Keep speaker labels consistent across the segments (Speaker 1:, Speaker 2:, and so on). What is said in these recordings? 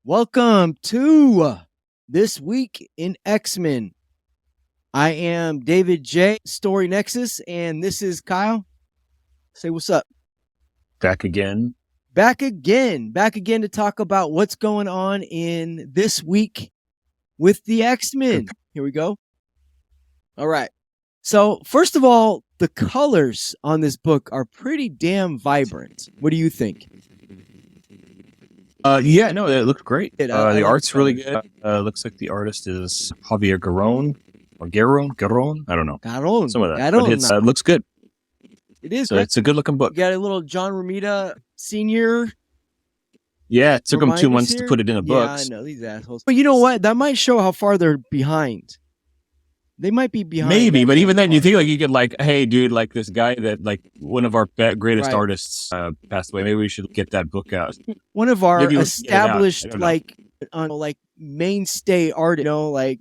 Speaker 1: Welcome to This Week in X-Men. I am David J, Story Nexus, and this is Kyle. Say what's up.
Speaker 2: Back again
Speaker 1: to talk about what's going on in this week with the X-Men. Here we go. All right. So, first of all, the colors on this book are pretty damn vibrant. What do you think?
Speaker 2: It looks great.
Speaker 1: I
Speaker 2: The
Speaker 1: like
Speaker 2: art's
Speaker 1: the
Speaker 2: really good. Looks like the artist is Javier Garron or Garron. I don't know.
Speaker 1: Garron.
Speaker 2: Some of that. But it looks good.
Speaker 1: It is.
Speaker 2: So it's a good looking book.
Speaker 1: You got a little John Romita Sr.
Speaker 2: Yeah, it took them 2 months to put it in a book.
Speaker 1: Yeah, I know, these assholes. But you know what? That might show how far they're behind. They might be behind.
Speaker 2: Maybe, but even then, you think like you could like, hey, dude, like this guy that like one of our greatest artists passed away. Maybe we should get that book out.
Speaker 1: One of our established mainstay artists, like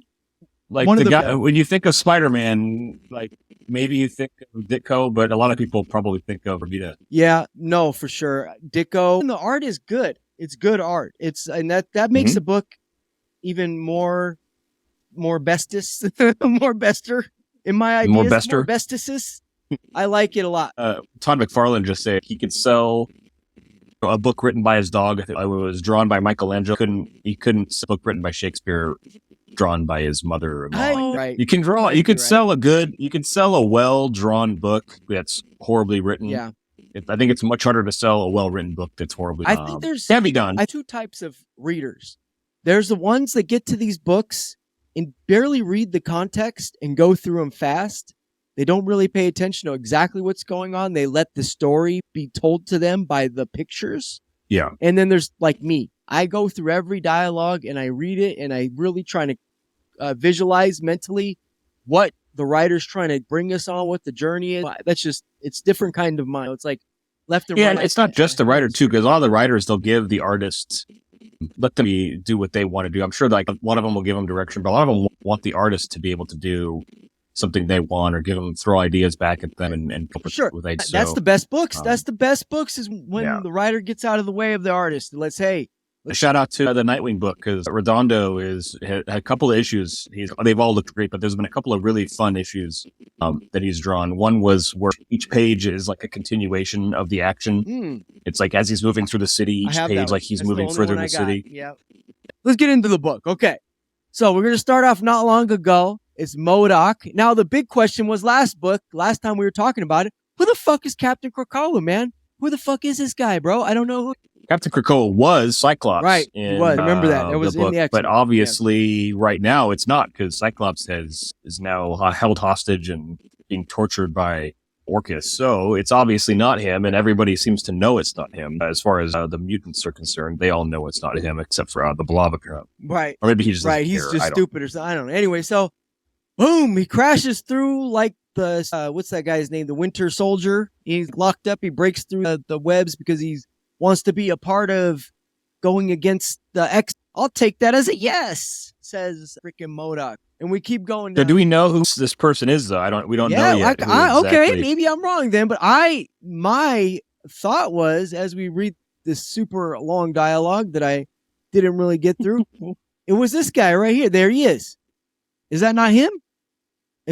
Speaker 2: the guy. When you think of Spider-Man, like maybe you think of Ditko, but a lot of people probably think of Romita.
Speaker 1: Yeah, no, for sure, Ditko. And the art is good. It's good art. That makes the book even more bestus, more bester in my ideas.
Speaker 2: More bester?
Speaker 1: More bestises. I like it a lot.
Speaker 2: Todd McFarlane just said he could sell a book written by his dog. It was drawn by Michelangelo. He couldn't sell a book written by Shakespeare drawn by his mother.
Speaker 1: Right.
Speaker 2: You can draw. You could sell you could sell a well-drawn book that's horribly written.
Speaker 1: Yeah.
Speaker 2: I think it's much harder to sell a well-written book that's horribly.
Speaker 1: I think
Speaker 2: can be done.
Speaker 1: Two types of readers. There's the ones that get to these books and barely read the context and go through them fast. They don't really pay attention to exactly what's going on. They let the story be told to them by the pictures.
Speaker 2: Yeah.
Speaker 1: And then there's like me. I go through every dialogue and I read it and I really try to visualize mentally what the writer's trying to bring us on, what the journey is. It's different kind of mind. It's like left and right.
Speaker 2: Yeah, and it's not just the writer too, because a lot of the writers, they'll give the artists, let them do what they want to do. I'm sure like a lot of them will give them direction, but a lot of them want the artist to be able to do something they want or throw ideas back at them and
Speaker 1: sure.
Speaker 2: with ideas.
Speaker 1: That's the best books. That's the best books is when the writer gets out of the way of the artist.
Speaker 2: A shout out to the Nightwing book, because Redondo had a couple of issues. They've all looked great, but there's been a couple of really fun issues that he's drawn. One was where each page is like a continuation of the action. It's like as he's moving through the city, each page like he's moving further in the city.
Speaker 1: Yeah. Let's get into the book. Okay. So we're going to start off not long ago. It's MODOK. Now the big question was last time we were talking about it, who the fuck is Captain Krakoa, man? Who the fuck is this guy, bro? I don't know who.
Speaker 2: Captain Krakoa was Cyclops.
Speaker 1: Right, he was. Remember that. It was
Speaker 2: the book,
Speaker 1: in the X-Men.
Speaker 2: But obviously, right now, it's not, because Cyclops is now held hostage and being tortured by Orcus. So it's obviously not him, and everybody seems to know it's not him. As far as the mutants are concerned, they all know it's not him, except for the Blob apparently.
Speaker 1: Right.
Speaker 2: Or maybe he just
Speaker 1: he's just stupid or something. I don't know. Anyway, so boom, he crashes through like the what's that guy's name? The Winter Soldier. He's locked up. He breaks through the webs because he wants to be a part of going against the X. I'll take that as a yes, says freaking MODOK. And we keep going down.
Speaker 2: So do we know who this person is though? We don't know yet.
Speaker 1: Okay, maybe I'm wrong then, but my thought was, as we read this super long dialogue that I didn't really get through, it was this guy right here. There he is. Is that not him?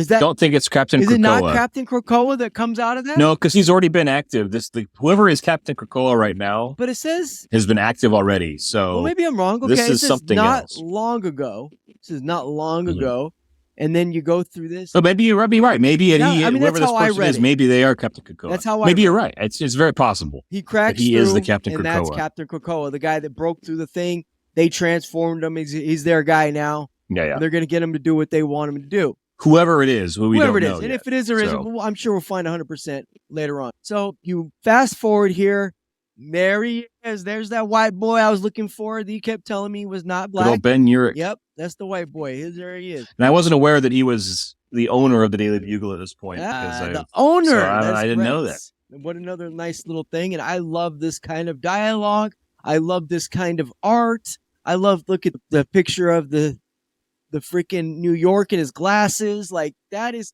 Speaker 2: Don't think it's Captain Krakoa.
Speaker 1: Is it not Captain Krakoa that comes out of that?
Speaker 2: No, because he's already been active. Whoever is Captain Krakoa right now,
Speaker 1: but it says
Speaker 2: has been active already. So
Speaker 1: maybe I'm wrong. Okay,
Speaker 2: this is something else.
Speaker 1: Long ago. This is not long ago. And then you go through this.
Speaker 2: So maybe you'll be right. Maybe whoever this person is, maybe they are Captain Krakoa.
Speaker 1: That's how
Speaker 2: maybe you're right. It's very possible.
Speaker 1: He cracks
Speaker 2: through, is the Captain
Speaker 1: and
Speaker 2: Krakoa.
Speaker 1: That's Captain Krakoa, the guy that broke through the thing. They transformed him. He's their guy now.
Speaker 2: Yeah.
Speaker 1: They're going to get him to do what they want him to do.
Speaker 2: Whoever it is, we don't know.
Speaker 1: And if it is or isn't, well, I'm sure we'll find 100% later on. So you fast forward here. There he is. There's that white boy I was looking for that you kept telling me was not black.
Speaker 2: Good old Ben Urich.
Speaker 1: Yep, that's the white boy. There he is.
Speaker 2: And I wasn't aware that he was the owner of the Daily Bugle at this point.
Speaker 1: The owner.
Speaker 2: So I didn't know that.
Speaker 1: What another nice little thing. And I love this kind of dialogue. I love this kind of art. I love look at the picture of the freaking New York and his glasses. Like that's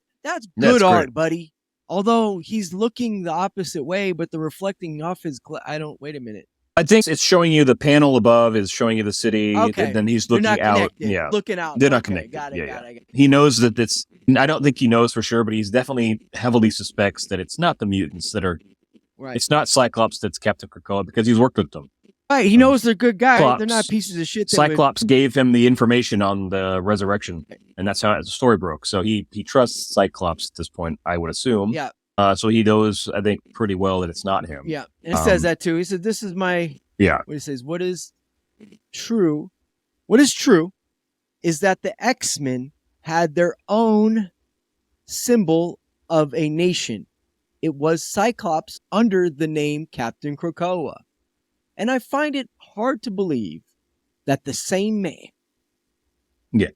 Speaker 1: good art, buddy. Although he's looking the opposite way, but the reflecting off his wait a minute.
Speaker 2: I think it's showing you the panel above is showing you the city.
Speaker 1: Okay.
Speaker 2: And then he's
Speaker 1: They're
Speaker 2: looking
Speaker 1: not
Speaker 2: out.
Speaker 1: connected.
Speaker 2: Yeah.
Speaker 1: Looking out.
Speaker 2: They're not
Speaker 1: Okay,
Speaker 2: connected.
Speaker 1: Got it.
Speaker 2: Yeah,
Speaker 1: got it.
Speaker 2: He knows that it's, I don't think he knows for sure, but he's definitely heavily suspects that it's not the mutants that are,
Speaker 1: Right.
Speaker 2: it's not Cyclops that's Captain Krakoa because he's worked with them.
Speaker 1: Right. He knows they're good guys.
Speaker 2: Cyclops-
Speaker 1: They're not pieces of shit.
Speaker 2: Cyclops gave him the information on the resurrection, and that's how the story broke. So he trusts Cyclops at this point, I would assume.
Speaker 1: Yeah.
Speaker 2: So he knows, I think, pretty well that it's not him.
Speaker 1: Yeah. And it says that too. He said, "This is my."
Speaker 2: Yeah.
Speaker 1: What he says, what is true? What is true is that the X-Men had their own symbol of a nation. It was Cyclops under the name Captain Krakoa. And I find it hard to believe that the same man.
Speaker 2: Yeah.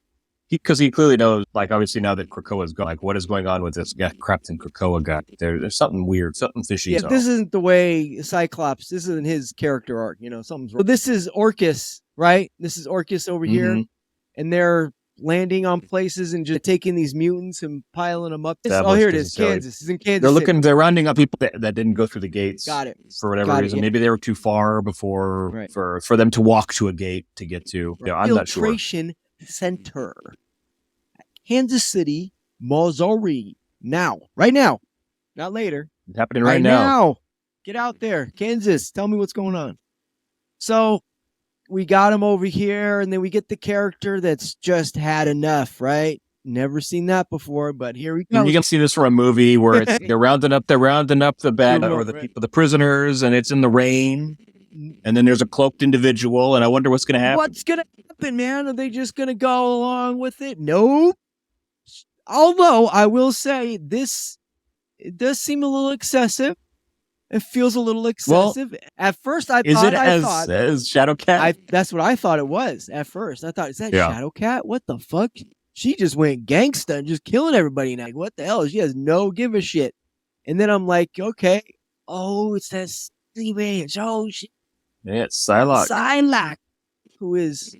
Speaker 2: Because he clearly knows, like, obviously now that Krakoa's gone, like, what is going on with this guy, Captain Krakoa guy? There's something weird, something fishy.
Speaker 1: Yeah, this isn't the way Cyclops, this isn't his character arc, something's wrong. So this is Orcus, right? This is Orcus over here. And they're landing on places and just taking these mutants and piling them up. Here it is, Kansas. It's in Kansas City.
Speaker 2: They're rounding up people that didn't go through the gates.
Speaker 1: Got it.
Speaker 2: For whatever reason. Maybe they were too far before for them to walk to a gate to get to. Yeah, I'm not sure.
Speaker 1: Filtration Center. Kansas City, Missouri. Now. Right now. Not later.
Speaker 2: It's happening right now.
Speaker 1: Get out there. Kansas. Tell me what's going on. So we got him over here, and then we get the character that's just had enough, right? Never seen that before, but here we go.
Speaker 2: You can see this from a movie where it's, they're rounding up the bad or the people, the prisoners, and it's in the rain. And then there's a cloaked individual, and I wonder what's going to happen.
Speaker 1: What's going to happen, man? Are they just going to go along with it? Nope. Although I will say it does seem a little excessive. It feels a little excessive. Well, at first, I thought
Speaker 2: as Shadowcat.
Speaker 1: That's what I thought it was. At first, I thought, is that Shadowcat? What the fuck? She just went gangsta and just killing everybody. Now, what the hell? She has no give a shit. And then I'm like, okay, it's that bitch. Oh shit.
Speaker 2: Yeah, it's Psylocke.
Speaker 1: Psylocke, who is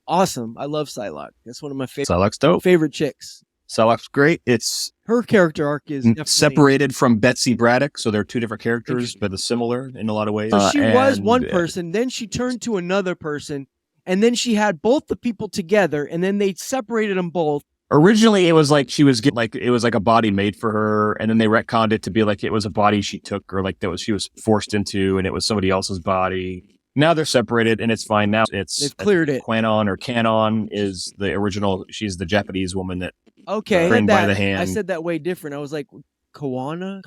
Speaker 1: awesome. I love Psylocke. That's one of my
Speaker 2: favorite
Speaker 1: chicks.
Speaker 2: Psylocke's great. It's
Speaker 1: her character arc is
Speaker 2: separated from Betsybraddock, so they're two different characters, but they're similar in a lot of ways.
Speaker 1: So she was one person, then she turned to another person, and then she had both the people together, and then they separated them both.
Speaker 2: Originally, it was like she was it was like a body made for her, and then they retconned it to be like it was a body she took, or like she was forced into, and it was somebody else's body. Now they're separated, and it's fine. Now they've
Speaker 1: cleared it.
Speaker 2: Canon is the original. She's the Japanese woman that.
Speaker 1: Okay,
Speaker 2: by the hand.
Speaker 1: I said that way different. I was like, Kawan?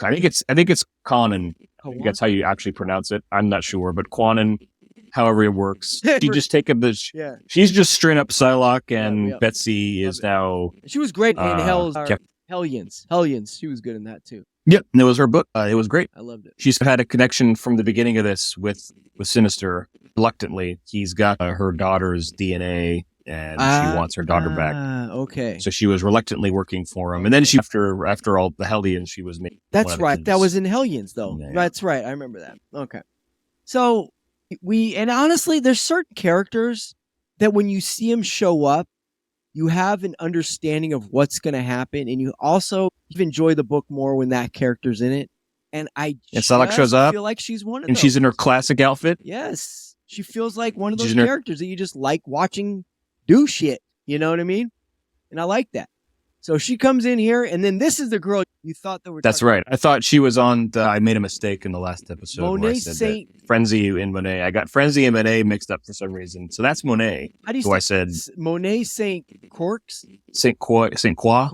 Speaker 2: I think it's Conan. I think that's how you actually pronounce it. I'm not sure, but Quanon, however it works. She just taken this. Yeah. She's just straight up Psylocke, and Betsy is now.
Speaker 1: She was great in Hellions. She was good in that too.
Speaker 2: Yep, and it was her book. It was great.
Speaker 1: I loved it.
Speaker 2: She's had a connection from the beginning of this with Sinister. Reluctantly, he's got her daughter's DNA. And she wants her daughter back.
Speaker 1: Okay.
Speaker 2: So she was reluctantly working for him. And then she, after all the Hellions, she was made.
Speaker 1: That's right. That was in Hellions, though. Yeah. That's right. I remember that. Okay. So and honestly, there's certain characters that when you see them show up, you have an understanding of what's going to happen. And you also enjoy the book more when that character's in it. And
Speaker 2: Psylocke shows up.
Speaker 1: Feel like she's one of
Speaker 2: and
Speaker 1: those.
Speaker 2: She's in her classic outfit.
Speaker 1: Yes. She feels like one of those characters that you just like watching do shit, you know what I mean? And I like that. So she comes in here, and then this is the girl you thought that were.
Speaker 2: That's right. I thought she was on. I made a mistake in the last episode.
Speaker 1: Monet Saint
Speaker 2: Frenzy and Monet. I got Frenzy and Monet mixed up for some reason. So that's Monet.
Speaker 1: How do you
Speaker 2: who I said
Speaker 1: Monet Saint Corks?
Speaker 2: Saint Croix.
Speaker 1: Saint Croix.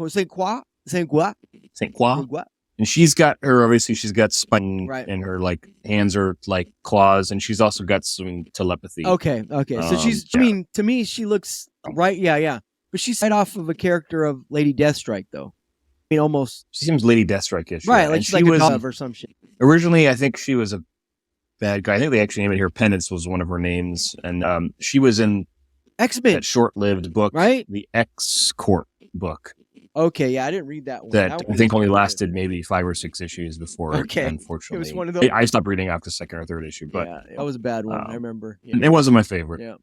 Speaker 2: And she's got she's got spine and her like hands are like claws, and she's also got some telepathy.
Speaker 1: Okay. So I mean, to me, she looks right. Yeah. But she's right off of a character of Lady Deathstrike, though. I mean, almost.
Speaker 2: She seems Lady Deathstrike-ish.
Speaker 1: Right, like she's like a dove or some shit.
Speaker 2: Originally, I think she was a bad guy. I think they actually named it here. Penance was one of her names. And she was in
Speaker 1: X-Men.
Speaker 2: That short-lived book.
Speaker 1: Right?
Speaker 2: The X-Court book.
Speaker 1: Okay, yeah, I didn't read that one.
Speaker 2: That I think only lasted maybe 5 or 6 issues before. Unfortunately,
Speaker 1: it was one of those.
Speaker 2: I stopped reading after the second or third issue, but
Speaker 1: that was a bad one. I remember.
Speaker 2: Yeah. It wasn't my favorite.
Speaker 1: Yeah.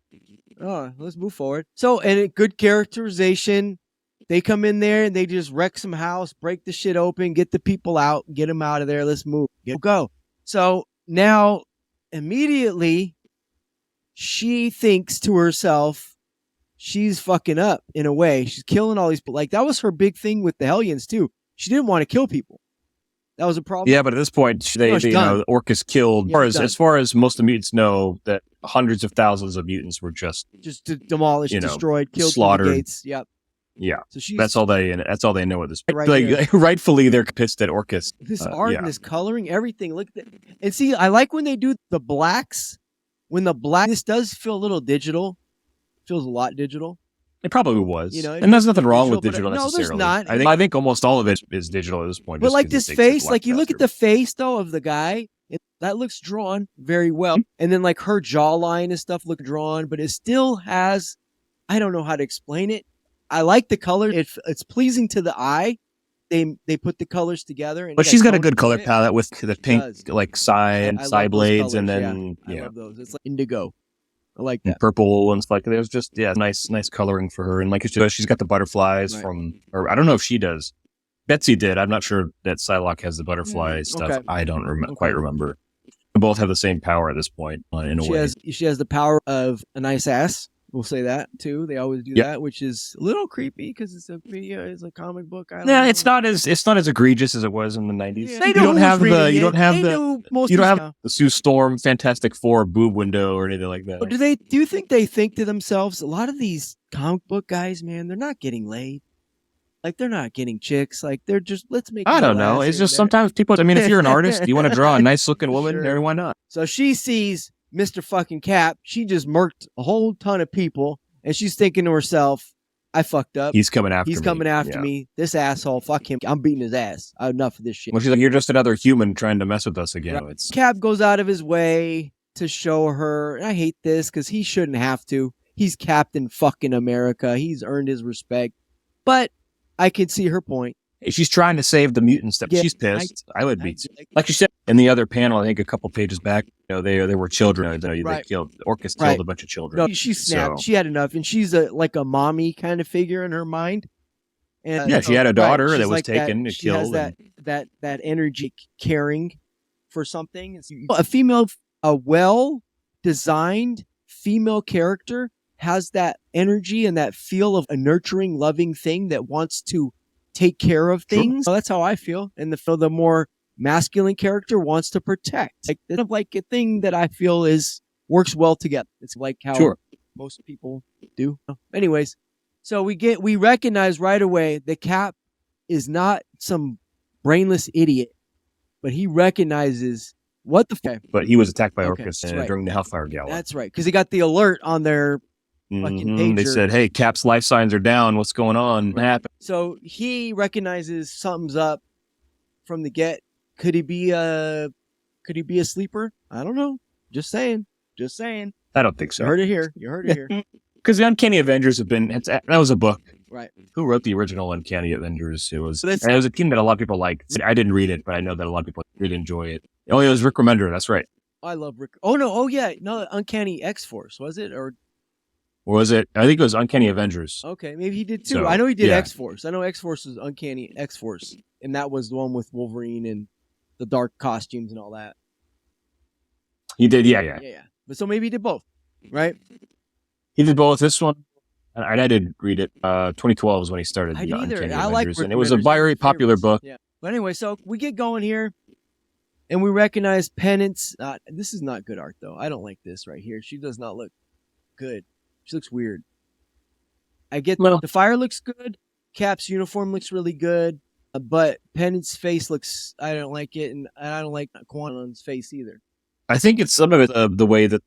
Speaker 1: Oh, let's move forward. So, and good characterization. They come in there and they just wreck some house, break the shit open, get the people out, get them out of there. Let's move. Go. So now immediately she thinks to herself, she's fucking up in a way. She's killing all these people. Like, that was her big thing with the Hellions, too. She didn't want to kill people. That was a problem.
Speaker 2: Yeah, but at this point, Orcus killed.
Speaker 1: Yeah,
Speaker 2: as far as most of the mutants know, that hundreds of thousands of mutants were just
Speaker 1: demolished, destroyed, killed,
Speaker 2: slaughtered.
Speaker 1: The gates. Yep.
Speaker 2: Yeah,
Speaker 1: so
Speaker 2: that's all they know at this point.
Speaker 1: Right
Speaker 2: rightfully, they're pissed at Orcus.
Speaker 1: This art and this coloring, everything. Look at that. And see, I like when they do the blacks. When this does feel a little digital. Feels a lot digital.
Speaker 2: It probably was. And there's nothing wrong with digital necessarily.
Speaker 1: No, there's not.
Speaker 2: I think almost all of it is digital at this point.
Speaker 1: But like this face, like you look at the face though of the guy, that looks drawn very well. And then like her jawline and stuff look drawn, but it still has, I don't know how to explain it. I like the color. It's pleasing to the eye. They put the colors together.
Speaker 2: But she's got a good color palette with the pink, like Psy blades, and then
Speaker 1: I love those. It's like indigo. I like that.
Speaker 2: And purple and stuff. Like there's just nice coloring for her, and like she's got the butterflies or I don't know if she does. Betsy did. I'm not sure that Psylocke has the butterfly stuff. Okay. I don't quite remember. They both have the same power at this point in a way.
Speaker 1: She has the power of a nice ass. We'll say that too. They always do that, which is a little creepy because it's a video, it's a comic book.
Speaker 2: It's not as egregious as it was in the 90s.
Speaker 1: Yeah. You don't have
Speaker 2: the Sue Storm Fantastic Four boob window or anything like that.
Speaker 1: But do you think they think to themselves, a lot of these comic book guys, man, they're not getting laid. Like they're not getting chicks. Like they're just
Speaker 2: I don't know. It's just sometimes people. I mean, if you're an artist, you want to draw a nice looking woman. Sure. Why not?
Speaker 1: So she sees Mr. fucking Cap. She just murked a whole ton of people, and she's thinking to herself, "I fucked up.
Speaker 2: He's coming after
Speaker 1: me. This asshole. Fuck him. I'm beating his ass. Enough of this shit."
Speaker 2: Well, she's like, "You're just another human trying to mess with us again."
Speaker 1: Right. Cap goes out of his way to show her. And I hate this because he shouldn't have to. He's Captain fucking America. He's earned his respect, but I could see her point.
Speaker 2: She's trying to save the mutants. She's pissed. I would be too. Like she said in the other panel, I think a couple pages back, they were children. They killed Orcus, killed a bunch of children.
Speaker 1: No, she snapped. She had enough, and she's like a mommy kind of figure in her mind. And
Speaker 2: she had a daughter that was taken,
Speaker 1: she
Speaker 2: killed.
Speaker 1: Has that energy, caring for something. A well-designed female character has that energy and that feel of a nurturing, loving thing that wants to take care of things. Sure. So that's how I feel. And the more masculine character wants to protect. Like a thing that I feel works well together. It's like how most people do. Anyways, so we recognize right away that Cap is not some brainless idiot, but he recognizes what the fuck.
Speaker 2: But he was attacked by Orcus during the Hellfire Gala.
Speaker 1: That's right, because he got the alert on their fucking pager.
Speaker 2: They said, "Hey, Cap's life signs are down. What's going on? What happened?"
Speaker 1: So he recognizes something's up from the get. Could he be a sleeper? I don't know. Just saying.
Speaker 2: I don't think so.
Speaker 1: You heard it here.
Speaker 2: Because the Uncanny Avengers that was a book.
Speaker 1: Right.
Speaker 2: Who wrote the original Uncanny Avengers? It was a team that a lot of people liked. I didn't read it, but I know that a lot of people really enjoy it. Oh, it was Rick Remender. That's right.
Speaker 1: I love Rick. Oh, no. Oh, yeah. No, Uncanny X-Force, was it? Or
Speaker 2: was it? I think it was Uncanny Avengers.
Speaker 1: Okay, maybe he did too. So, I know he did X-Force. I know X-Force was Uncanny X-Force. And that was the one with Wolverine and the dark costumes and all that.
Speaker 2: He did, yeah.
Speaker 1: But so maybe he did both, right?
Speaker 2: He did both. This one, I did read it. 2012 is when he started the Uncanny Avengers. And it was a very popular book.
Speaker 1: Yeah. But anyway, so we get going here. And we recognize Penance. This is not good art, though. I don't like this right here. She does not look good. She looks weird. The fire looks good. Cap's uniform looks really good. But Penance's face looks, I don't like it. And I don't like Quantum's face either.
Speaker 2: I think it's some of it the way that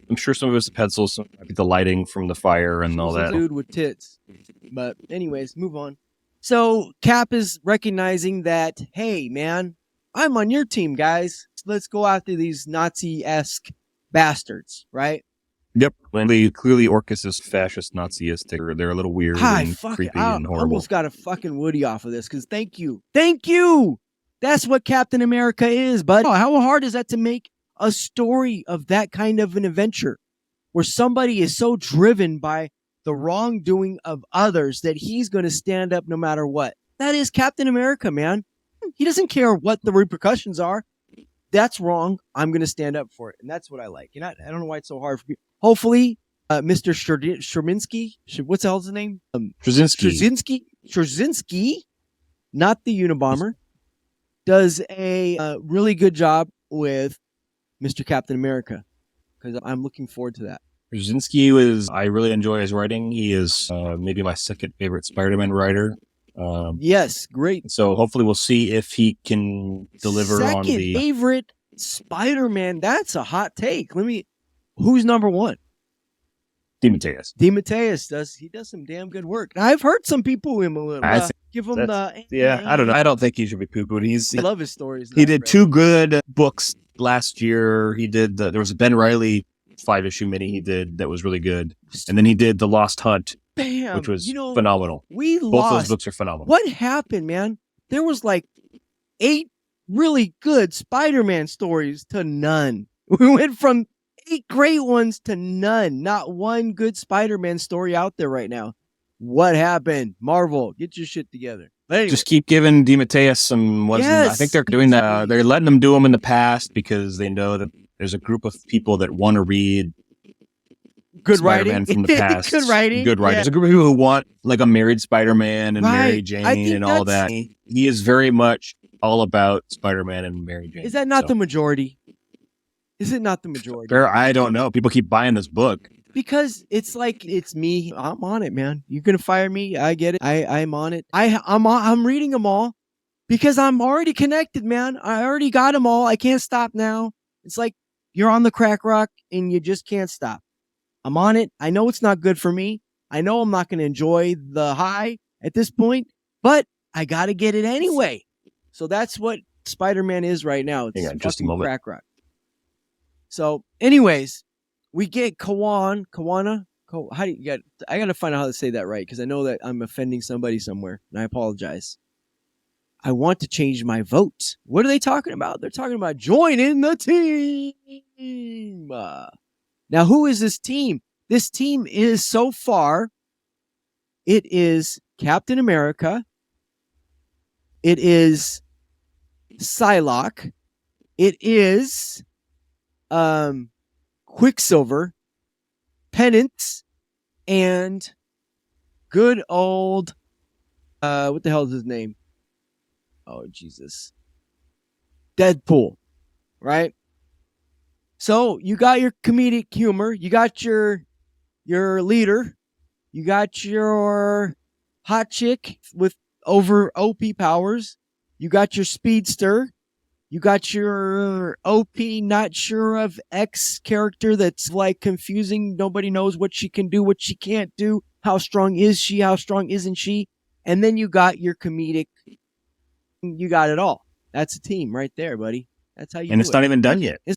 Speaker 2: I'm sure some of it's the pencils, some of the lighting from the fire and all that.
Speaker 1: Dude with tits. But anyways, move on. So Cap is recognizing that, hey, man, I'm on your team, guys. Let's go after these Nazi-esque bastards, right?
Speaker 2: Yep. And clearly Orcus is fascist, Nazi-istic. They're a little weird and creepy and horrible. I almost
Speaker 1: got a fucking Woody off of this because thank you. Thank you! That's what Captain America is, bud. How hard is that to make a story of that kind of an adventure where somebody is so driven by the wrongdoing of others that he's going to stand up no matter what? That is Captain America, man. He doesn't care what the repercussions are. that's wrong, I'm going to stand up for it. And that's what I like. And I don't know why it's so hard for me. Hopefully, Mr. Sherminsky, what's the hell's his name? Straczynski, not the Unabomber, does a really good job with Mr. Captain America, because I'm looking forward to that.
Speaker 2: Straczynski I really enjoy his writing. He is maybe my second favorite Spider-Man writer.
Speaker 1: Yes, great.
Speaker 2: So hopefully we'll see if he can deliver
Speaker 1: second
Speaker 2: on the
Speaker 1: favorite Spider-Man. That's a hot take. Who's number one?
Speaker 2: DeMatteis.
Speaker 1: DeMatteis does some damn good work. Now, I've heard some people give him the
Speaker 2: I don't know. I don't think he should be poo-pooed.
Speaker 1: I love his stories.
Speaker 2: He did 2 good books last year. He did there was a Ben Reilly 5-issue mini he did that was really good, and then he did The Lost Hunt, which was phenomenal. Both those books are phenomenal.
Speaker 1: What happened, man? There was like 8 really good Spider-Man stories to none. We went from 8 great ones to none. Not one good Spider-Man story out there right now. What happened? Marvel, get your shit together. But anyway.
Speaker 2: Just keep giving DeMatteis some ones. Yes. I think they're doing that. They're letting them do them in the past because they know that there's a group of people that want to read
Speaker 1: good
Speaker 2: Spider-Man
Speaker 1: writing
Speaker 2: from the past.
Speaker 1: Good writing.
Speaker 2: Yeah. There's a group of people who want like a married Spider-Man and Mary Jane and all that. He is very much all about Spider-Man and Mary Jane.
Speaker 1: Is that not the majority? Is it not the majority?
Speaker 2: I don't know. People keep buying this book.
Speaker 1: Because it's like, it's me. I'm on it, man. You're going to fire me. I get it. I'm on it. I'm reading them all because I'm already connected, man. I already got them all. I can't stop now. It's like you're on the crack rock and you just can't stop. I'm on it. I know it's not good for me. I know I'm not going to enjoy the high at this point, but I got to get it anyway. So that's what Spider-Man is right now. It's
Speaker 2: just a moment.
Speaker 1: Crack rock. So anyways, we get Kawana. How do you get? I got to find out how to say that right because I know that I'm offending somebody somewhere, and I apologize. I want to change my vote. What are they talking about? They're talking about joining the team. Now, who is this team? This team is so far. It is Captain America. It is Psylocke. It is Quicksilver, Penance, and good old what the hell is his name? Oh Jesus. Deadpool. Right? So you got your comedic humor, you got your leader, you got your hot chick with over OP powers, you got your speedster, you got your OP, not sure of X character that's like confusing. Nobody knows what she can do, what she can't do. How strong is she? How strong isn't she? And then you got your comedic. You got it all. That's a team right there, buddy. That's how you do it.
Speaker 2: And it's not even done yet. It's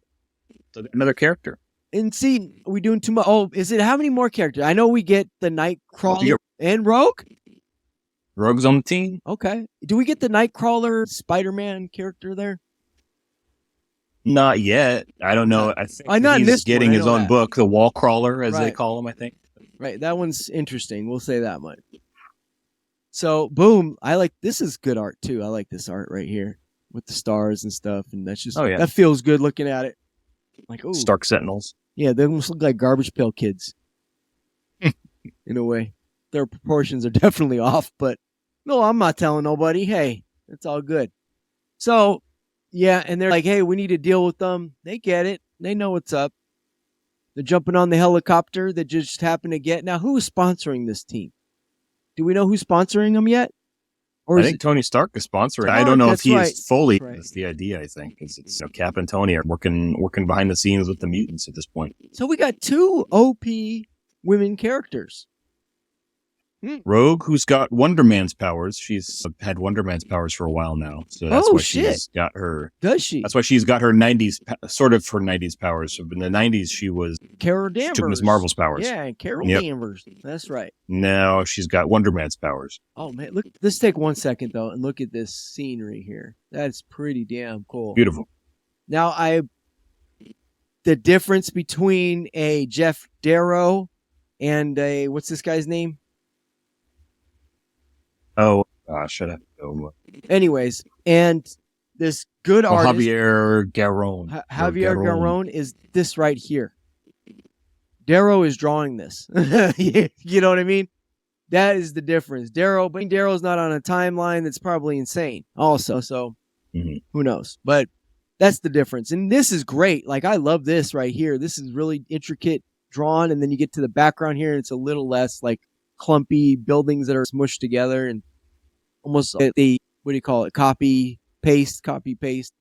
Speaker 2: another character.
Speaker 1: And see, are we doing too much? Oh, is it how many more characters? I know we get the Nightcrawler and Rogue.
Speaker 2: Rogue's on the team.
Speaker 1: Okay. Do we get the Nightcrawler Spider-Man character there?
Speaker 2: Not yet. I don't know. I think
Speaker 1: he's
Speaker 2: getting his own book, The Wall Crawler, as they call him, I think.
Speaker 1: Right. That one's interesting. We'll say that much. So, boom. This is good art, too. I like this art right here with the stars and stuff. And that's just, that feels good looking at it. Like, ooh.
Speaker 2: Stark Sentinels.
Speaker 1: Yeah, they almost look like Garbage Pail Kids. In a way. Their proportions are definitely off, but no, I'm not telling nobody. Hey, it's all good. So, yeah, and they're like, hey, we need to deal with them. They get it. They know what's up. They're jumping on the helicopter that just happened to get. Now, who is sponsoring this team? Do we know who's sponsoring them yet? Or
Speaker 2: I think Tony Stark is sponsoring. I don't know if he is fully. That's the idea, I think. It's Cap and Tony are working behind the scenes with the mutants at this point.
Speaker 1: So we got 2 OP women characters.
Speaker 2: Rogue, who's got Wonder Man's powers. She's had Wonder Man's powers for a while now. So that's why she's got her.
Speaker 1: Does she?
Speaker 2: That's why she's got her 90s, sort of her 90s powers. So in the 90s, she was
Speaker 1: Carol Danvers.
Speaker 2: She took Ms. Marvel's powers.
Speaker 1: Yeah, Carol Danvers. That's right.
Speaker 2: Now she's got Wonder Man's powers.
Speaker 1: Oh, man. Look, let's take 1 second, though, and look at this scenery here. That's pretty damn cool.
Speaker 2: Beautiful.
Speaker 1: Now, the difference between a Jeff Darrow and a, what's this guy's name?
Speaker 2: Oh, shut up.
Speaker 1: Anyways, and this good
Speaker 2: Oh,
Speaker 1: artist.
Speaker 2: Javier Garron.
Speaker 1: Javier Garron is this right here. Darrow is drawing this. You know what I mean? That is the difference. Darrow's not on a timeline that's probably insane also, so who knows? But that's the difference. And this is great. Like, I love this right here. This is really intricate drawn, and then you get to the background here, and it's a little less like clumpy buildings that are smushed together and almost what do you call it? Copy paste.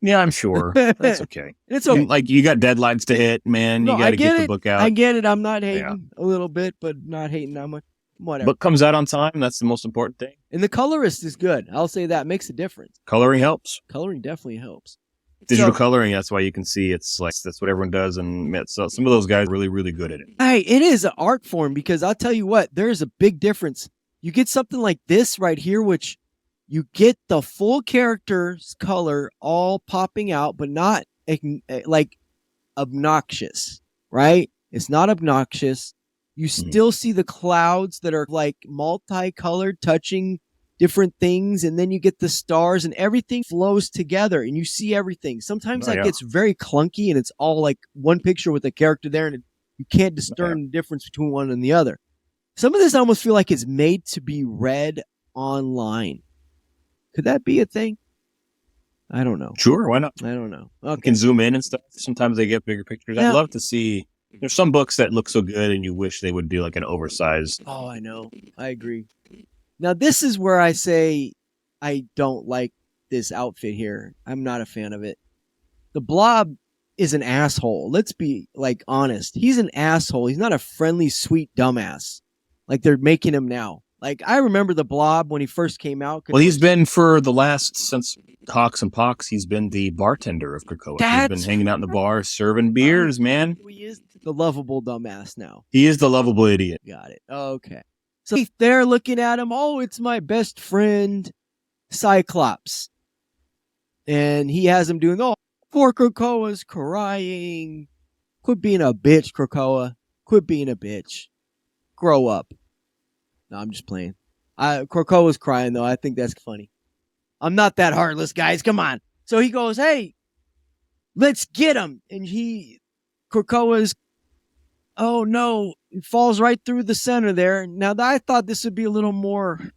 Speaker 2: Yeah, I'm sure. That's okay.
Speaker 1: It's okay.
Speaker 2: Like, you got deadlines to hit, man.
Speaker 1: No,
Speaker 2: You got to get the book out.
Speaker 1: I get it. I'm not hating a little bit, but not hating that much. Whatever.
Speaker 2: Book comes out on time. That's the most important thing.
Speaker 1: And the colorist is good. I'll say that makes a difference.
Speaker 2: Coloring helps.
Speaker 1: Coloring definitely helps.
Speaker 2: Digital coloring, that's why you can see it's like, that's what everyone does. And so some of those guys are really, really good at it.
Speaker 1: Hey, it is an art form, because I'll tell you what, there's a big difference. You get something like this right here, which you get the full character's color all popping out, but not like obnoxious, right? It's not obnoxious. You still see the clouds that are like multicolored, touching different things, and then you get the stars, and everything flows together, and you see everything. Sometimes that gets very clunky, and it's all like one picture with a character there, and you can't discern the difference between one and the other. Some of this I almost feel like it's made to be read online. Could that be a thing? I don't know.
Speaker 2: Sure, why not?
Speaker 1: I don't know. Okay.
Speaker 2: You can zoom in and stuff. Sometimes they get bigger pictures.
Speaker 1: Yeah.
Speaker 2: I'd love to see. There's some books that look so good, and you wish they would do like an oversized.
Speaker 1: Oh, I know. I agree. Now, this is where I say I don't like this outfit here. I'm not a fan of it. The Blob is an asshole. Let's be like honest. He's an asshole. He's not a friendly, sweet dumbass like they're making him now. Like, I remember the Blob when he first came out.
Speaker 2: Well, he's been for the last, since Hawks and Pox, he's been the bartender of Krakoa. He's been hanging out in the bar, serving beers, man.
Speaker 1: He is the lovable dumbass now.
Speaker 2: He is the lovable idiot.
Speaker 1: Got it. Okay. So they're looking at him. Oh, it's my best friend, Cyclops. And he has him doing, oh, poor Krakoa's crying. Quit being a bitch, Krakoa. Quit being a bitch. Grow up. No, I'm just playing. Krakoa's crying, though. I think that's funny. I'm not that heartless, guys. Come on. So he goes, hey, let's get him. And Krakoa's, oh no, he falls right through the center there. Now, I thought this would be a little more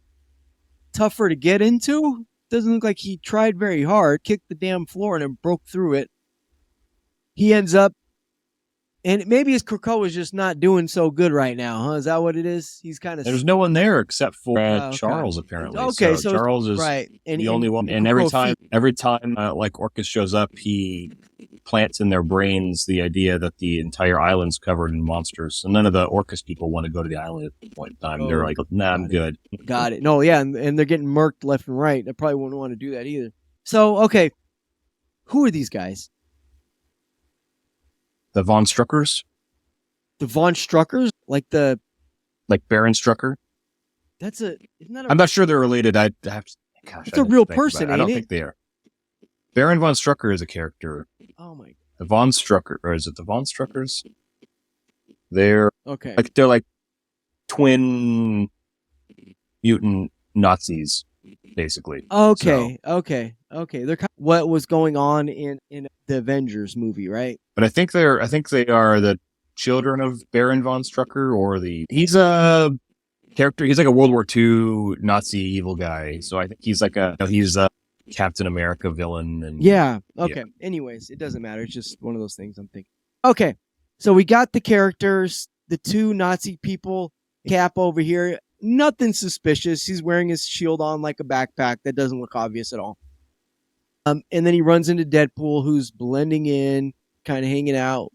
Speaker 1: tougher to get into. Doesn't look like he tried very hard. Kicked the damn floor and then broke through it. He ends up, and maybe his Krakoa is just not doing so good right now, huh? Is that what it is? He's kind of...
Speaker 2: There's no one there except for Charles, apparently.
Speaker 1: Okay,
Speaker 2: so Charles is
Speaker 1: right.
Speaker 2: the only one. And every time like Orcus shows up, he plants in their brains the idea that the entire island's covered in monsters. And none of the Orcus people want to go to the island at the point in time. They're like, nah, I'm good.
Speaker 1: Got it. No, yeah, and they're getting murked left and right. I probably wouldn't want to do that either. So, okay, who are these guys?
Speaker 2: The Von Struckers?
Speaker 1: The Von Struckers? Like
Speaker 2: Baron Strucker?
Speaker 1: I'm
Speaker 2: not sure they're related. It's
Speaker 1: a real person,
Speaker 2: I don't think they are. Baron Von Strucker is a character.
Speaker 1: Oh my God.
Speaker 2: The Von Strucker, or is it the Von Struckers? They're
Speaker 1: okay.
Speaker 2: They're like twin mutant Nazis, basically.
Speaker 1: Okay. They're what was going on in the Avengers movie, right?
Speaker 2: But I think they are the children of Baron von Strucker, or he's a character. He's like a World War II Nazi evil guy. So I think he's a Captain America villain. And
Speaker 1: yeah. Okay. Yeah. Anyways, it doesn't matter. It's just one of those things I'm thinking. Okay. So we got the characters, the two Nazi people, Cap over here. Nothing suspicious. He's wearing his shield on like a backpack. That doesn't look obvious at all. And then he runs into Deadpool, who's blending in, kind of hanging out.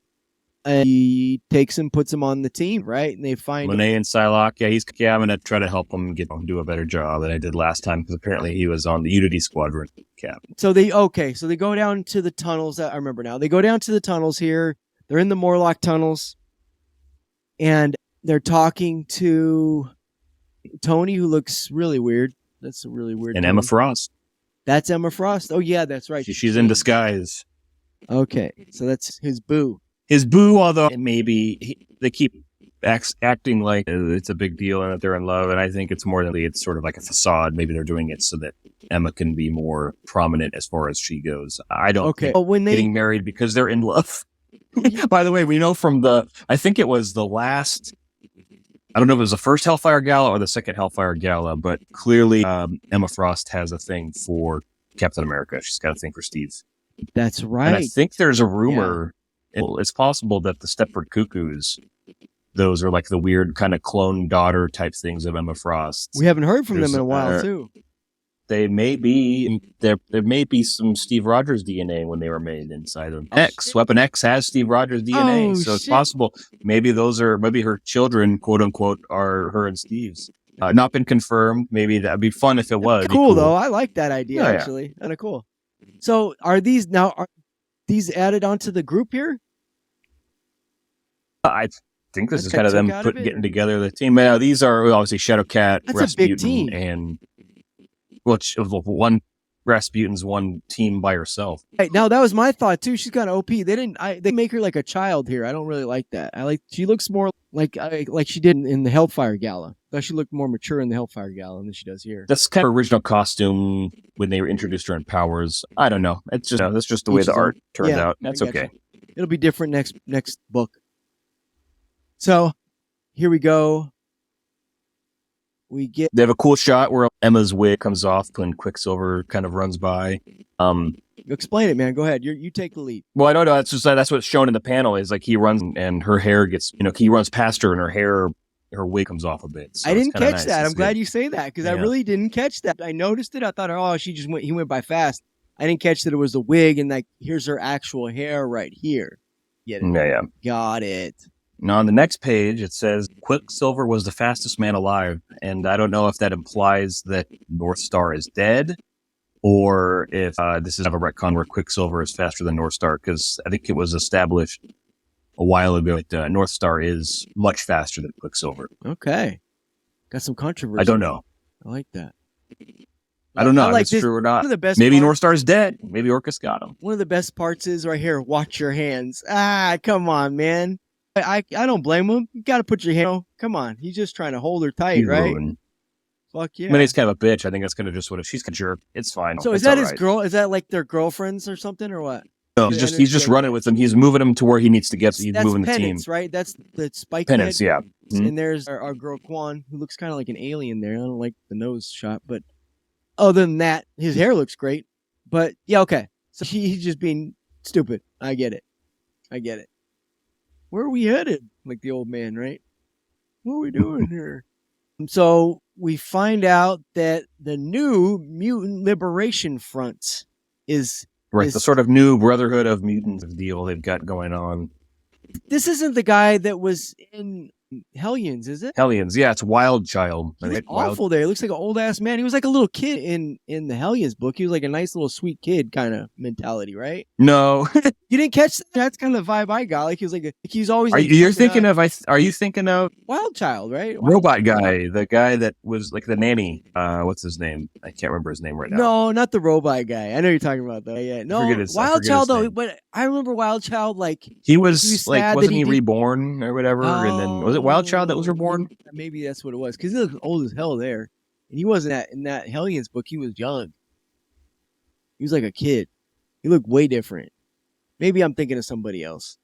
Speaker 1: And he takes him, puts him on the team, right? And they find
Speaker 2: Monet and Psylocke. Yeah, I'm gonna try to help him do a better job than I did last time, because apparently he was on the Unity Squadron. Cap.
Speaker 1: So they go down to the tunnels. I remember now. They go down to the tunnels here. They're in the Morlock tunnels, and they're talking to Tony, who looks really weird. That's a really weird.
Speaker 2: And
Speaker 1: Tony.
Speaker 2: Emma Frost.
Speaker 1: That's Emma Frost. Oh yeah, that's right.
Speaker 2: She's in disguise.
Speaker 1: Okay, so that's his boo.
Speaker 2: Although maybe they keep acting like it's a big deal and that they're in love, and I think it's more than it's sort of like a facade. Maybe they're doing it so that Emma can be more prominent as far as she goes. I don't think
Speaker 1: when they
Speaker 2: getting married because they're in love. By the way, we know from I think it was the last, I don't know if it was the first Hellfire Gala or the second Hellfire Gala, but clearly Emma Frost has a thing for Captain America. She's got a thing for Steve.
Speaker 1: That's right.
Speaker 2: And I think there's a rumor, it's possible that the Stepford Cuckoos, those are like the weird kind of clone daughter type things of Emma Frost.
Speaker 1: We haven't heard from them in a while, too.
Speaker 2: They may be, there may be some Steve Rogers DNA when they were made inside of X.
Speaker 1: Shit.
Speaker 2: Weapon X has Steve Rogers DNA, so it's possible. Maybe maybe her children, quote unquote, are her and Steve's. Not been confirmed. Maybe that'd be fun if it was.
Speaker 1: Cool, though. I like that idea, actually. Kind of cool. So are these these added onto the group here?
Speaker 2: I think this is kind of them getting together the team. Now, these are obviously Shadowcat, Rasputin, and one Rasputin's one team by herself.
Speaker 1: Right, now that was my thought too. She's kind of OP. They make her like a child here. I don't really like that. She looks more like she did in the Hellfire Gala. Though she looked more mature in the Hellfire Gala than she does here.
Speaker 2: That's kind of original costume when they introduced her in Powers. I don't know. It's just that's just the way the art turns out. That's okay.
Speaker 1: It'll be different next book. So here we go. They
Speaker 2: have a cool shot where Emma's wig comes off when Quicksilver kind of runs by.
Speaker 1: Explain it, man. Go ahead. You take the lead.
Speaker 2: Well, I don't know. That's what's shown in the panel is like he runs and her hair gets, he runs past her and her wig comes off a bit. So
Speaker 1: I didn't catch that. I'm glad you say that because I really didn't catch that. I noticed it. I thought, he went by fast. I didn't catch that it was the wig and like here's her actual hair right here. Get it?
Speaker 2: Yeah.
Speaker 1: Got it.
Speaker 2: Now, on the next page, it says Quicksilver was the fastest man alive. And I don't know if that implies that North Star is dead or if this is a retcon where Quicksilver is faster than North Star, because I think it was established a while ago that North Star is much faster than Quicksilver.
Speaker 1: Okay. Got some controversy.
Speaker 2: I don't know.
Speaker 1: I like that.
Speaker 2: I don't know if it's true or not. Maybe North Star's dead. Maybe Orcus got him.
Speaker 1: One of the best parts is right here. Watch your hands. Come on, man. I don't blame him. You got to put your hand. Come on. He's just trying to hold her tight, right? Fuck yeah.
Speaker 2: I mean, he's kind of a bitch. I think that's kind of just she's a jerk. It's fine.
Speaker 1: So is that his girl? Is that like their girlfriends or something or what?
Speaker 2: No, he's just running with them. He's moving them to where he needs to get. He's moving the team.
Speaker 1: Right? That's the Spike
Speaker 2: Penance, yeah.
Speaker 1: Mm-hmm. And there's our girl Quan, who looks kind of like an alien there. I don't like the nose shot, but other than that, his hair looks great. But yeah, okay. So he's just being stupid. I get it. Where are we headed? Like the old man, right? What are we doing here? So we find out that the new Mutant Liberation Front is...
Speaker 2: Right, the sort of new Brotherhood of Mutants deal they've got going on.
Speaker 1: This isn't the guy that was in Hellions, is it?
Speaker 2: Hellions, yeah, it's Wild Child.
Speaker 1: He was awful there. He looks like an old ass man. He was like a little kid in the Hellions book. He was like a nice little sweet kid kind of mentality, right?
Speaker 2: No,
Speaker 1: you didn't catch that? That's kind of the vibe I got. Like he was he's always.
Speaker 2: Are you thinking of? Are you thinking of
Speaker 1: Wild Child, right?
Speaker 2: Robot guy, the guy that was like the nanny. What's his name? I can't remember his name right now.
Speaker 1: No, not the robot guy. I know you're talking about though. Yeah, no, Wild Child though. But I remember Wild Child like
Speaker 2: he was like wasn't he reborn or whatever? And then was it Wild Child that was reborn?
Speaker 1: Maybe that's what it was because he looked old as hell there, and he wasn't in that Hellions book. He was young. He was like a kid. He looked way different. Maybe I'm thinking of somebody else.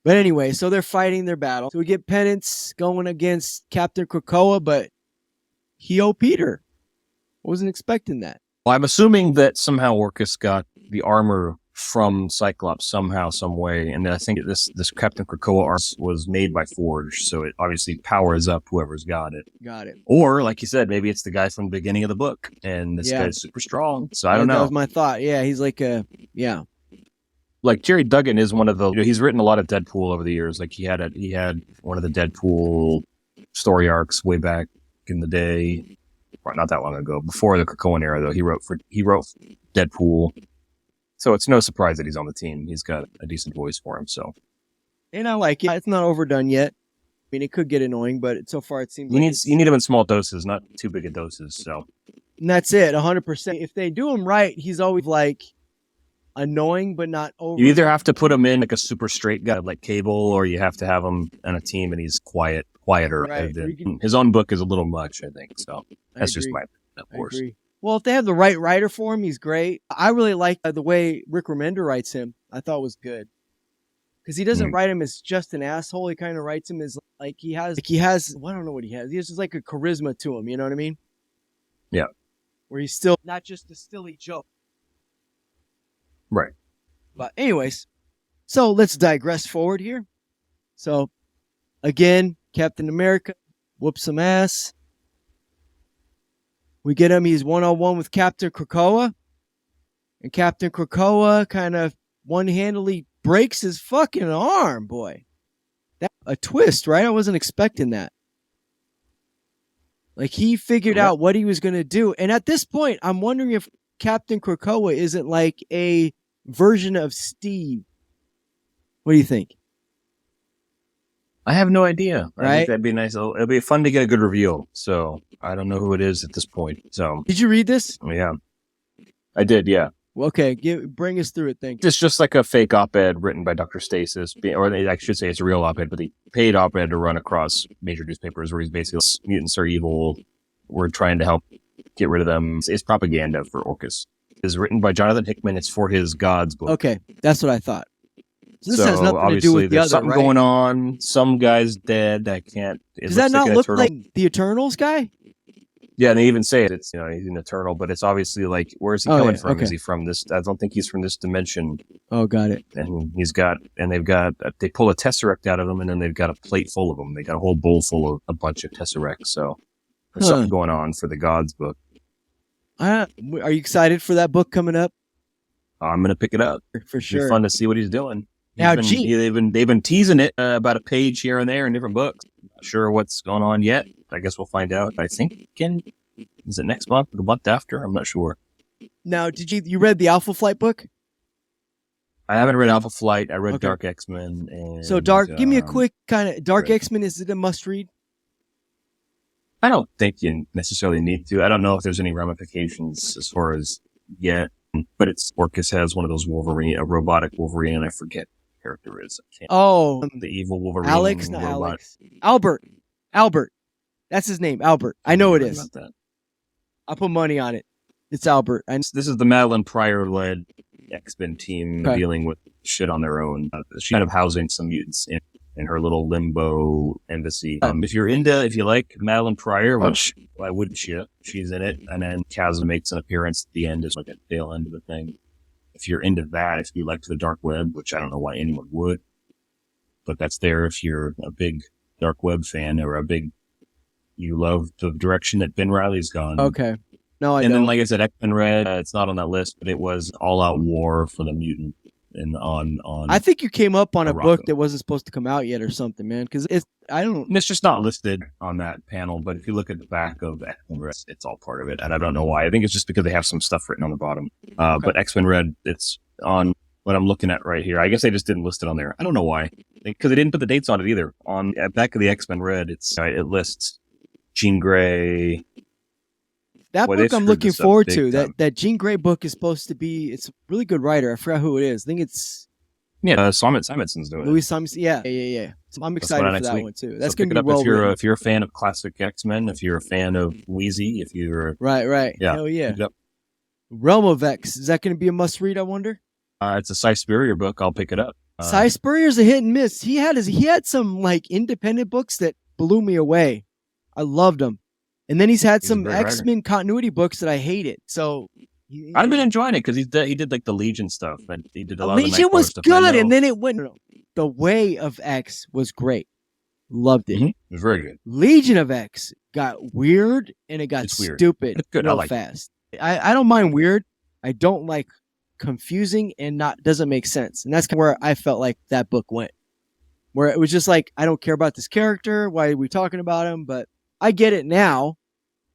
Speaker 1: But anyway, so they're fighting their battle. So we get Penance going against Captain Krakoa, but he OP'd her. Wasn't expecting that.
Speaker 2: Well, I'm assuming that somehow Orcus got the armor from Cyclops somehow, some way, and I think this Captain Krakoa armor was made by Forge, so it obviously powers up whoever's got it.
Speaker 1: Got it.
Speaker 2: Or, like you said, maybe it's the guy from the beginning of the book, and this guy's super strong. So I don't know.
Speaker 1: That was my thought. Yeah, he's like
Speaker 2: like Jerry Duggan is one of the. He's written a lot of Deadpool over the years. Like he had one of the Deadpool story arcs way back in the day, or not that long ago, before the Krakoan era. Though he wrote Deadpool. So it's no surprise that he's on the team. He's got a decent voice for him. So,
Speaker 1: and I like it. It's not overdone yet. I mean, it could get annoying, but so far it seems
Speaker 2: you need him in small doses, not too big of doses. So,
Speaker 1: and that's it, 100%. If they do him right, he's always like annoying, but not over.
Speaker 2: You either have to put him in like a super straight guy like Cable, or you have to have him on a team and he's quieter.
Speaker 1: Right.
Speaker 2: His own book is a little much, I think. So that's just my opinion, of course.
Speaker 1: Well, if they have the right writer for him, he's great. I really like the way Rick Remender writes him. I thought was good because he doesn't write him as just an asshole. He kind of writes him as like he has. Well, I don't know what he has. He has just like a charisma to him. You know what I mean?
Speaker 2: Yeah.
Speaker 1: Where he's still not just a silly joke.
Speaker 2: Right.
Speaker 1: But anyways, so let's digress forward here. So again, Captain America whoops some ass. We get him. He's one-on-one with Captain Krakoa. And Captain Krakoa kind of one-handedly breaks his fucking arm, boy. That's a twist, right? I wasn't expecting that. Like, he figured out what he was going to do. And at this point, I'm wondering if Captain Krakoa isn't like a version of Steve. What do you think?
Speaker 2: I have no idea.
Speaker 1: Right?
Speaker 2: I think that'd be nice. It'll be fun to get a good reveal. So I don't know who it is at this point. So
Speaker 1: did you read this?
Speaker 2: Yeah, I did. Yeah.
Speaker 1: Okay, bring us through it. Thank you.
Speaker 2: It's just like a fake op-ed written by Dr. Stasis, or I should say it's a real op-ed, but he paid op-ed to run across major newspapers where he's basically mutants are evil. We're trying to help get rid of them. It's propaganda for Orcus. It's written by Jonathan Hickman. It's for his Gods book.
Speaker 1: Okay, that's what I thought. So this has nothing to do with the
Speaker 2: there's
Speaker 1: other,
Speaker 2: something
Speaker 1: right?
Speaker 2: going on. Some guy's dead. I can't.
Speaker 1: Does that not look like the Eternals guy?
Speaker 2: Yeah, and they even say it. It's he's an Eternal, but it's obviously like, where is he coming from?
Speaker 1: Okay.
Speaker 2: Is he from this? I don't think he's from this dimension.
Speaker 1: Oh, got it.
Speaker 2: And they pull a tesseract out of him, and then they've got a plate full of them. They got a whole bowl full of a bunch of tesseracts. So there's something going on for the Gods book.
Speaker 1: Are you excited for that book coming up?
Speaker 2: I'm gonna pick it up
Speaker 1: for sure.
Speaker 2: It'll be fun to see what he's doing.
Speaker 1: Now,
Speaker 2: they've been teasing it about a page here and there in different books. Not sure what's going on yet. I guess we'll find out. I think is it next month or the month after? I'm not sure.
Speaker 1: Now, did you read the Alpha Flight book?
Speaker 2: I haven't read Alpha Flight. I read Dark X-Men. And,
Speaker 1: so give me a quick kind of Dark X-Men. Is it a must read?
Speaker 2: I don't think you necessarily need to. I don't know if there's any ramifications as far as yet, but Orcus has one of those a robotic Wolverine, and I forget what the character is.
Speaker 1: The
Speaker 2: evil Wolverine.
Speaker 1: Alex, not robot. Alex. Albert. That's his name, Albert. I know it is. I'll put money on it. It's Albert.
Speaker 2: This is the Madeline Pryor-led X-Men team dealing with shit on their own. She's kind of housing some mutants in her little limbo embassy. If you like Madeline Pryor, which why wouldn't you? She's in it, and then Chasm makes an appearance at the end as like a tail end of the thing. If you're into that, if you like the dark web, which I don't know why anyone would, but that's there if you're a big dark web fan or you love the direction that Ben Reilly's gone.
Speaker 1: Okay. No, I don't.
Speaker 2: And then, like I said, X-Men Red, it's not on that list, but it was all-out war for the mutant. And on
Speaker 1: I think you came up on a book that wasn't supposed to come out yet or something, man. Because it's
Speaker 2: just not listed on that panel. But if you look at the back of X-Men Red, it's all part of it, and I don't know why. I think it's just because they have some stuff written on the bottom. But X-Men Red, it's on what I'm looking at right here. I guess they just didn't list it on there. I don't know why, because they didn't put the dates on it either. On the back of the X-Men Red, it lists Jean Grey.
Speaker 1: That book I'm looking forward to. That Jean Grey book is supposed to be. It's a really good writer. I forgot who it is. I think it's
Speaker 2: Simonson's doing it.
Speaker 1: Louis Simonson. Yeah. So I'm excited for that one too. That's going to be
Speaker 2: well written. If you're a fan of classic X-Men, if you're a fan of Wheezy, if you're
Speaker 1: right.
Speaker 2: Yeah.
Speaker 1: Hell yeah. Yep. Realm of X. Is that going to be a must read? I wonder.
Speaker 2: It's a Cy Spurrier book. I'll pick it up.
Speaker 1: Cy Spurrier's a hit and miss. He had some like independent books that blew me away. I loved them. And then he's had some X-Men continuity books that I hated. So
Speaker 2: I've been enjoying it because he did like the Legion stuff, and he did a lot
Speaker 1: Legion
Speaker 2: of Legion
Speaker 1: was
Speaker 2: stuff,
Speaker 1: good, and then it went. The Way of X was great. Loved it.
Speaker 2: Mm-hmm. It was very good.
Speaker 1: Legion of X got weird, and it got stupid real fast. I don't mind weird. I don't like confusing and doesn't make sense, and that's kind of where I felt like that book went. Where it was just like, I don't care about this character. Why are we talking about him? But I get it now.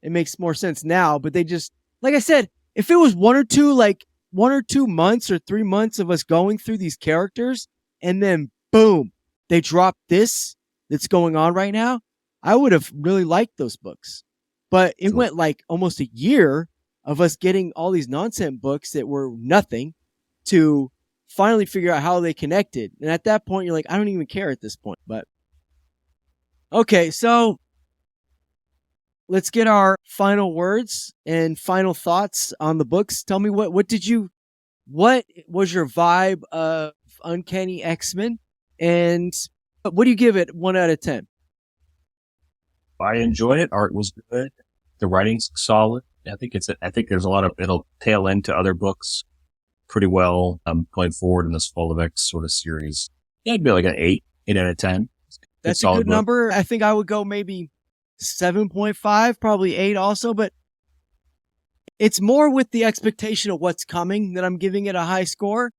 Speaker 1: It makes more sense now, but they just, like I said, if it was 1 or 2 months or 3 months of us going through these characters and then boom, they drop this that's going on right now, I would have really liked those books. But it went like almost a year of us getting all these nonsense books that were nothing to finally figure out how they connected. And at that point, you're like, I don't even care at this point. But okay, so let's get our final words and final thoughts on the books. Tell me what was your vibe of Uncanny X-Men, and what do you give it 1 out of 10?
Speaker 2: I enjoyed it. Art was good. The writing's solid. I think there's a lot of, it'll tail into other books pretty well, going forward in this Full of X sort of series. Yeah, it'd be like an 8 out of 10.
Speaker 1: That's a good number. I think I would go maybe 7.5, probably 8 also, but it's more with the expectation of what's coming that I'm giving it a high score.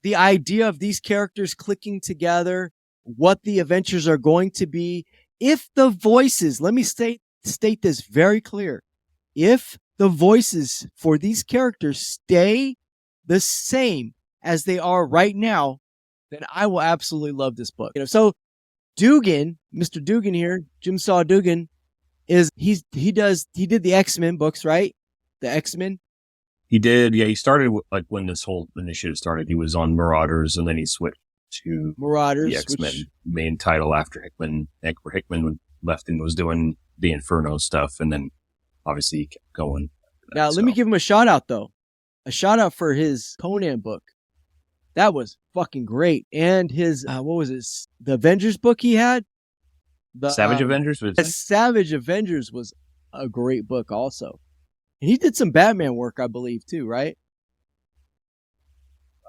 Speaker 1: The idea of these characters clicking together, what the adventures are going to be, if the voices, let me state this very clear. If the voices for these characters stay the same as they are right now, then I will absolutely love this book. So Dugan, Mr. Dugan here, Jim Saw Dugan, he did the X-Men books, right? The X-Men.
Speaker 2: He did, yeah. He started like when this whole initiative started. He was on Marauders, and then he switched to
Speaker 1: Marauders,
Speaker 2: the X-Men main title after Hickman. Where Hickman left and was doing the Inferno stuff, and then obviously he kept going.
Speaker 1: Now, let me give him a shout out though. A shout out for his Conan book. That was fucking great. And his, what was this? The Avengers book he had? The
Speaker 2: Savage Avengers?
Speaker 1: Savage Avengers was a great book also. And he did some Batman work, I believe, too, right?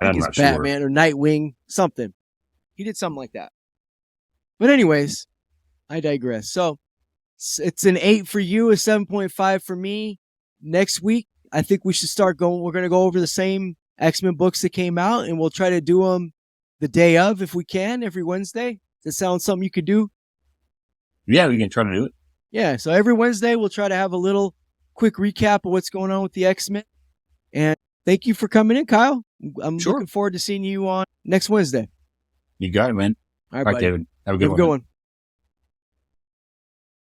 Speaker 2: I'm not
Speaker 1: Batman
Speaker 2: sure.
Speaker 1: or Nightwing, something. He did something like that. But anyways, I digress. So it's an 8 for you, a 7.5 for me. Next week, I think we should start going. We're going to go over the same X-Men books that came out, and we'll try to do them the day of if we can, every Wednesday. Does that sound something you could do?
Speaker 2: Yeah, we can try to do it.
Speaker 1: Yeah, so every Wednesday, we'll try to have a little quick recap of what's going on with the X-Men. And thank you for coming in, Kyle. I'm looking forward to seeing you on next Wednesday.
Speaker 2: You got it, man.
Speaker 1: All right,
Speaker 2: David. Have a good one.